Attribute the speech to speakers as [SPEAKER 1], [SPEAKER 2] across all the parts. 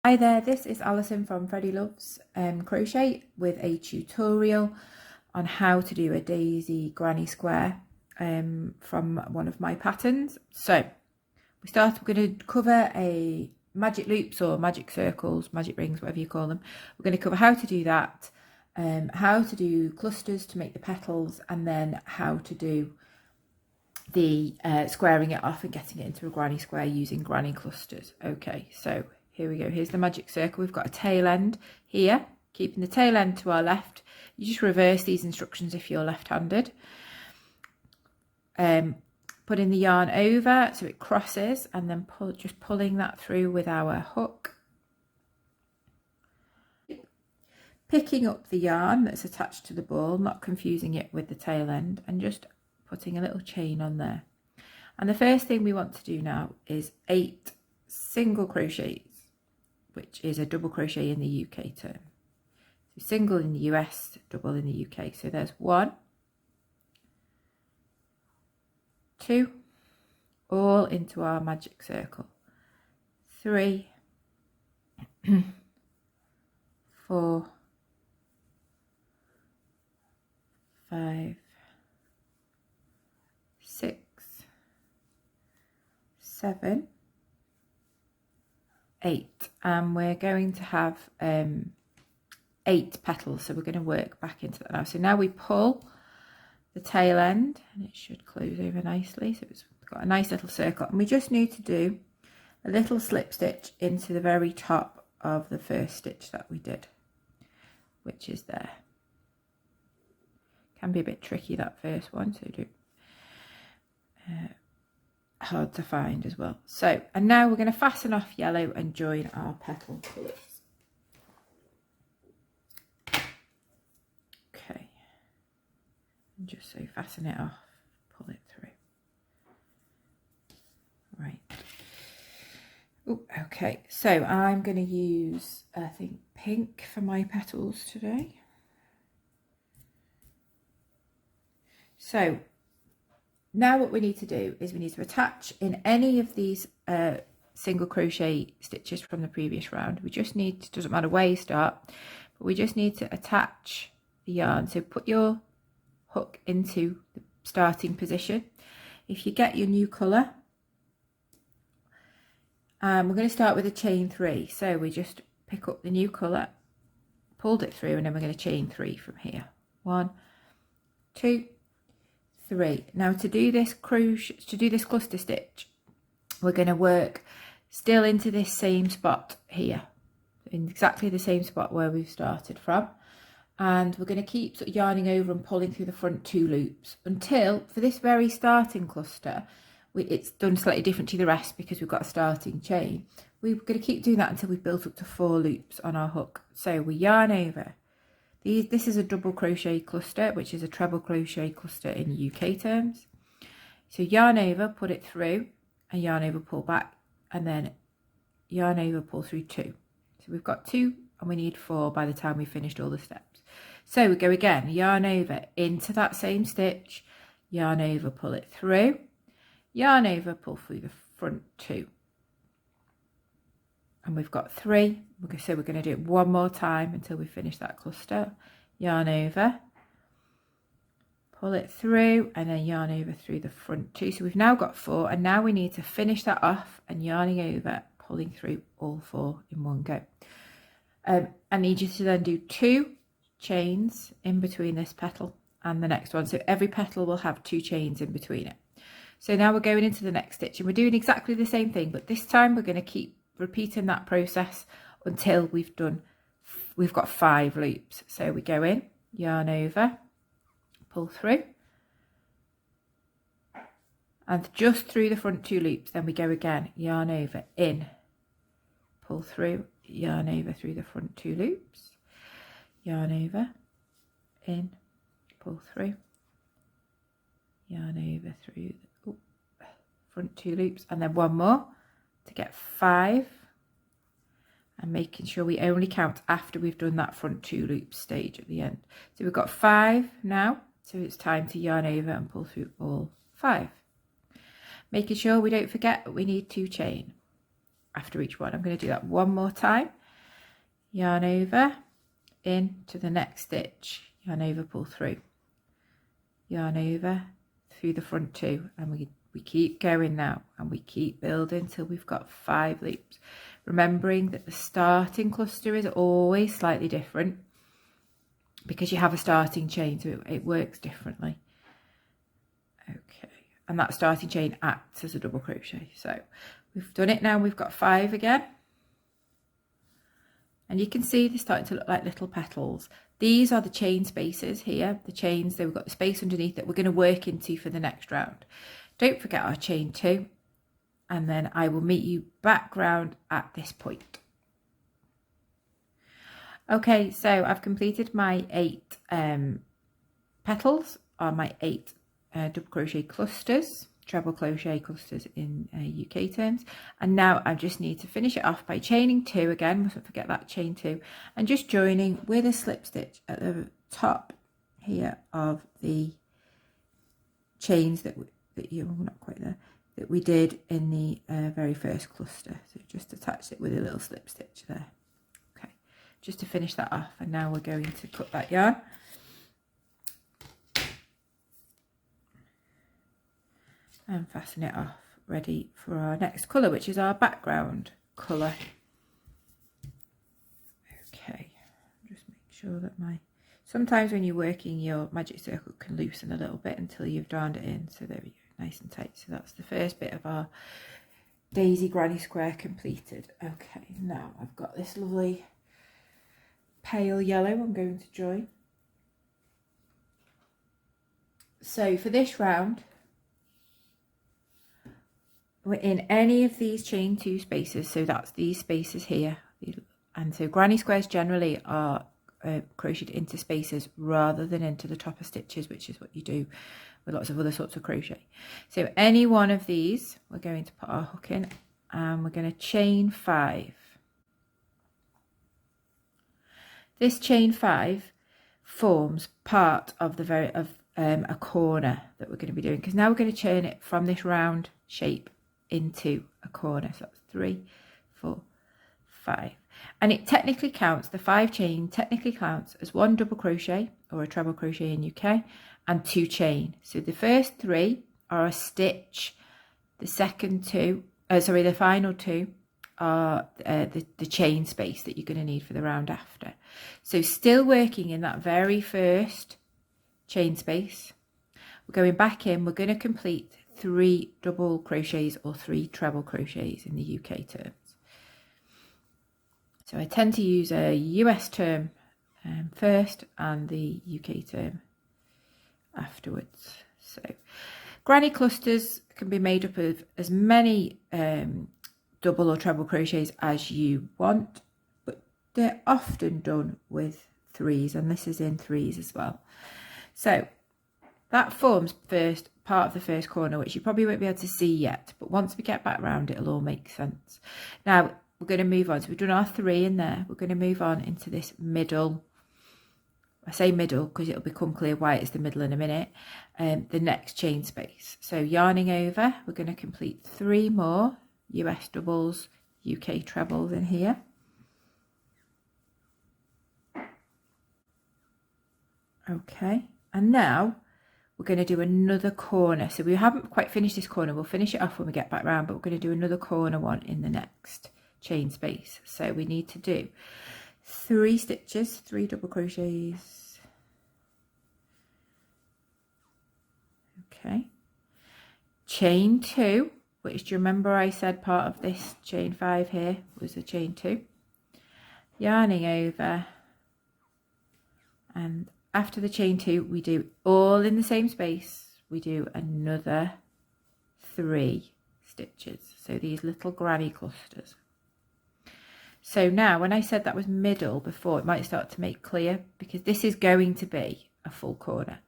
[SPEAKER 1] Hi there, this is Alison from Freddie Loves Crochet with a tutorial on how to do a daisy granny square from one of my patterns. So we're going to cover a magic loops or magic circles, magic rings, whatever you call them. We're going to cover how to do that, how to do clusters to make the petals, and then how to do the squaring it off and getting it into a granny square using granny clusters. Okay, so here we go. Here's the magic circle. We've got a tail end here, keeping the tail end to our left. You just reverse these instructions if you're left-handed. Putting the yarn over so it crosses, and then just pulling that through with our hook. Picking up the yarn that's attached to the ball, not confusing it with the tail end, and just putting a little chain on there. And the first thing we want to do now is 8 single crochets, which is a double crochet in the UK term. So single in the US, double in the UK. So there's 1, 2, all into our magic circle. 3, 4, 5, 6, 7, 8, and we're going to have 8 petals, so we're going to work back into that now. So now we pull the tail end and it should close over nicely, so it's got a nice little circle, and we just need to do a little slip stitch into the very top of the first stitch that we did, which is there. Can be a bit tricky, that first one, so do hard to find as well. So, and now we're going to fasten off yellow and join our petal colours. Okay, and just so fasten it off, pull it through. Right. Oh, okay, so I'm going to use, I think, pink for my petals today. So now what we need to do is we need to attach in any of these single crochet stitches from the previous round. We just need to, doesn't matter where you start, but we just need to attach the yarn. So put your hook into the starting position. If you get your new colour, we're going to start with a chain 3. So we just pick up the new colour, pulled it through, and then we're going to chain 3 from here. 1, 2, 3. Now to do this cluster stitch, we're going to work still into this same spot here, in exactly the same spot where we've started from, and we're going to keep sort of yarning over and pulling through the front 2 loops until, for this very starting cluster, it's done slightly different to the rest because we've got a starting chain. We're going to keep doing that until we've built up to 4 loops on our hook. So we yarn over. This is a double crochet cluster, which is a treble crochet cluster in UK terms. So yarn over, put it through, and yarn over, pull back, and then yarn over, pull through 2. So we've got 2 and we need 4 by the time we've finished all the steps. So we go again, yarn over into that same stitch, yarn over, pull it through, yarn over, pull through the front 2. And we've got 3, so we're going to do it one more time until we finish that cluster. Yarn over, pull it through, and then yarn over through the front 2. So we've now got 4, and now we need to finish that off and yarning over, pulling through all 4 in one go. I need you to then do 2 chains in between this petal and the next one. So every petal will have 2 chains in between it. So now we're going into the next stitch, and we're doing exactly the same thing, but this time we're going to keep repeating that process until we've got 5 loops. So we go in, yarn over, pull through, and just through the front 2 loops, then we go again, yarn over, in, pull through, yarn over through the front 2 loops, yarn over, in, pull through, yarn over through the front 2 loops, and then one more to get 5, and making sure we only count after we've done that front 2 loop stage at the end. So we've got 5 now, so it's time to yarn over and pull through all 5, making sure we don't forget that we need 2 chain. after each one. I'm going to do that one more time. Yarn over, into the next stitch, yarn over, pull through, yarn over, through the front 2, and we keep going now, and we keep building till we've got 5 loops, remembering that the starting cluster is always slightly different because you have a starting chain, so it works differently. Okay, and that starting chain acts as a double crochet. So we've done it now, we've got 5 again, and you can see they're starting to look like little petals. These are the chain spaces here, the chains, so we've got the space underneath that we're going to work into for the next round. Don't forget our chain 2, and then I will meet you back round at this point. Okay, so I've completed my 8 petals on my 8 double crochet clusters, treble crochet clusters in UK terms, and now I just need to finish it off by chaining 2 again, mustn't forget that chain 2, and just joining with a slip stitch at the top here of the chains that not quite there, that we did in the very first cluster. So just attach it with a little slip stitch there. Okay, just to finish that off, and now we're going to cut that yarn. And fasten it off, ready for our next colour, which is our background colour. Okay, just make sure that sometimes when you're working, your magic circle can loosen a little bit until you've darned it in. So there we go, nice and tight. So that's the first bit of our daisy granny square completed. Okay, now I've got this lovely pale yellow I'm going to join. So for this round, we're in any of these chain 2 spaces, so that's these spaces here, and so granny squares generally are crocheted into spaces rather than into the top of stitches, which is what you do with lots of other sorts of crochet. So any one of these we're going to put our hook in, and we're going to chain 5. This chain 5 forms part of the a corner that we're going to be doing, because now we're going to turn it from this round shape into a corner. So that's 3, 4, 5, and it technically counts, the 5 chain technically counts as 1 double crochet or a treble crochet in UK and 2 chain. So the first 3 are a stitch, the final 2 are the chain space that you're going to need for the round after. So still working in that very first chain space, we're going back in, we're going to complete 3 double crochets or 3 treble crochets in the UK terms. So I tend to use a US term first and the UK term afterwards. So granny clusters can be made up of as many double or treble crochets as you want, but they're often done with 3s, and this is in 3s as well. So that forms part of the first corner, which you probably won't be able to see yet, but once we get back round, it'll all make sense. Now we're going to move on. So we've done our 3 in there. We're going to move on into this middle. I say middle because it'll become clear why it's the middle in a minute. The next chain space. So yarning over, we're going to complete 3 more US doubles, UK trebles in here. Okay, and now we're going to do another corner. So we haven't quite finished this corner. We'll finish it off when we get back round, but we're going to do another corner one in the next chain space. So we need to do 3 stitches, 3 double crochets. Okay, chain 2, which, do you remember I said part of this chain 5 here was a chain 2, yarning over, and after the chain 2 we do all in the same space, we do another 3 stitches, so these little granny clusters. So now when I said that was middle before, it might start to make clear, because this is going to be a full corner.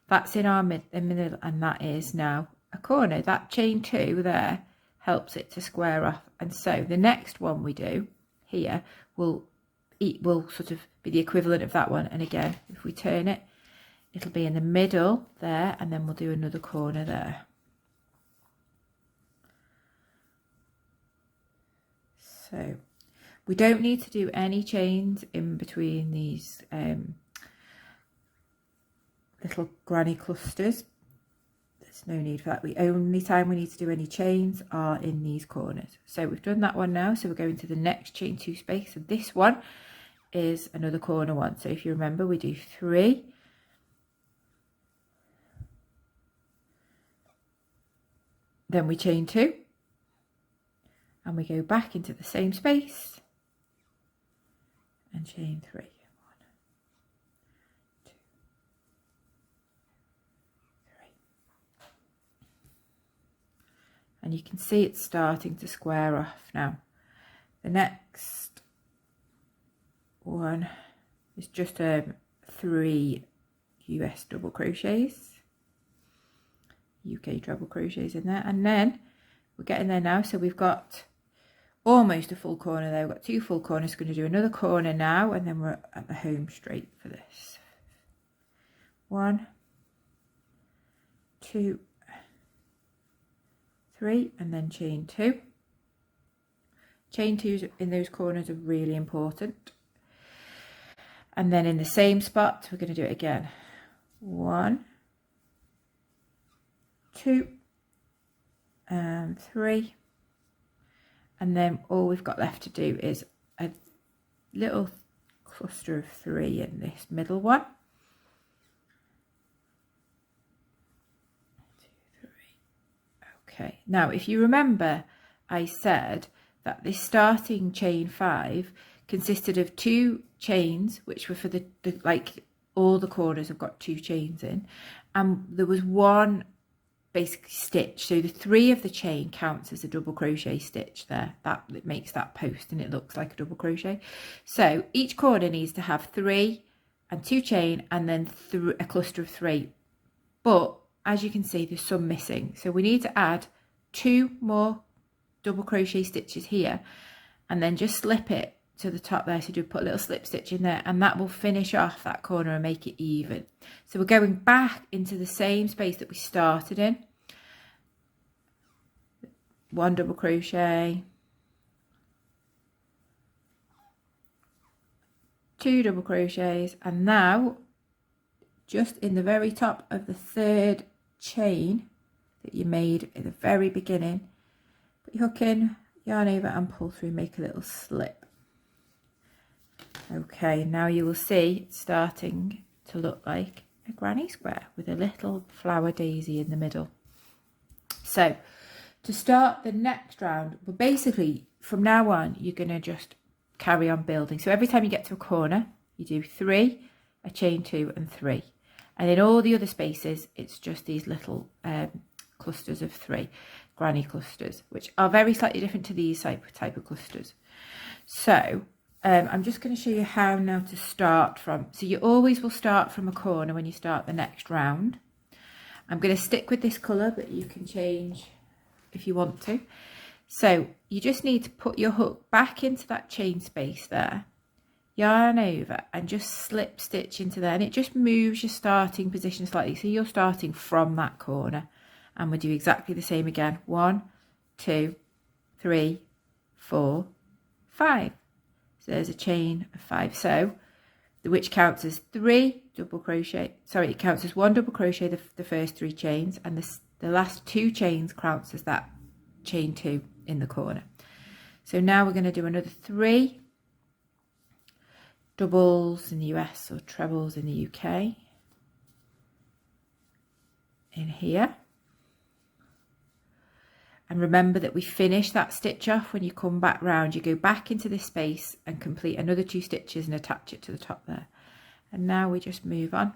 [SPEAKER 1] That's in our middle, and that is now a corner. That chain 2 there helps it to square off, and so the next one we do here will sort of be the equivalent of that one. And again, if we turn it, it'll be in the middle there, and then we'll do another corner there. So we don't need to do any chains in between these little granny clusters. There's no need for that. The only time we need to do any chains are in these corners. So we've done that one now, so we're going to the next chain 2 space. So this one is another corner one. So if you remember, we do 3, then we chain 2, and we go back into the same space and chain 3. 1, 2, 3. And you can see it's starting to square off now. The next one is just 3 US double crochets, UK double crochets in there, and then we're getting there now. So we've got almost a full corner there. We've got 2 full corners. Going to do another corner now, and then we're at the home straight for this. 1, 2, 3, and then chain 2. Chain 2s in those corners are really important. And then in the same spot, we're going to do it again. 1, 2, and 3. And then all we've got left to do is a little cluster of 3 in this middle one. 2, 3. Okay, now if you remember, I said that this starting chain 5 consisted of 2 chains, which were for the like all the corners have got 2 chains in, and there was 1 basically stitch. So the 3 of the chain counts as a double crochet stitch there. That it makes that post and it looks like a double crochet. So each corner needs to have 3 and 2 chain, and then a cluster of 3. But as you can see, there's some missing, so we need to add 2 more double crochet stitches here, and then just slip it to the top there. So do put a little slip stitch in there, and that will finish off that corner and make it even. So we're going back into the same space that we started in. 1 double crochet, 2 double crochets, and now just in the very top of the 3rd chain that you made at the very beginning, put your hook in, yarn over and pull through, make a little slip. Okay, now you will see it's starting to look like a granny square with a little flower daisy in the middle. So to start the next round, well, basically from now on you're going to just carry on building. So every time you get to a corner, you do 3, a chain 2 and 3, and in all the other spaces it's just these little clusters of 3, granny clusters, which are very slightly different to these type of clusters. So I'm just going to show you how now to start from. So you always will start from a corner when you start the next round. I'm going to stick with this colour, but you can change if you want to. So you just need to put your hook back into that chain space there, yarn over and just slip stitch into there, and it just moves your starting position slightly. So you're starting from that corner, and we'll do exactly the same again. 1, 2, 3, 4, 5. So there's a chain of 5, so which counts as 3 double crochet. Sorry, it counts as 1 double crochet the first 3 chains, and the last 2 chains counts as that chain 2 in the corner. So now we're going to do another 3 doubles in the US or trebles in the UK in here. And remember that we finish that stitch off when you come back round. You go back into this space and complete another 2 stitches and attach it to the top there. And now we just move on.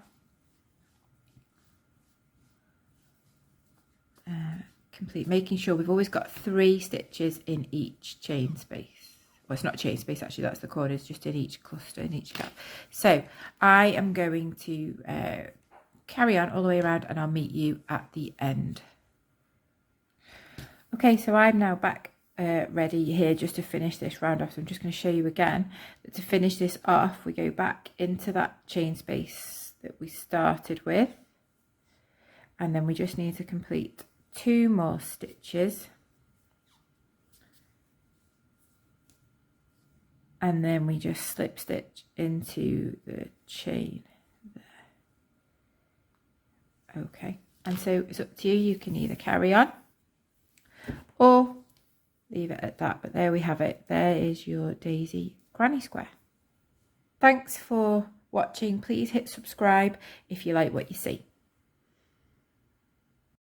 [SPEAKER 1] Complete, making sure we've always got 3 stitches in each chain space. Well, it's not chain space actually, that's the corners, just in each cluster, in each gap. So I am going to carry on all the way around, and I'll meet you at the end. Okay, so I'm now back ready here just to finish this round off. So I'm just going to show you again that to finish this off, we go back into that chain space that we started with, and then we just need to complete 2 more stitches and then we just slip stitch into the chain there. Okay, and so it's up to you. You can either carry on or leave it at that, but there we have it. There is your daisy granny square. Thanks for watching. Please hit subscribe if you like what you see.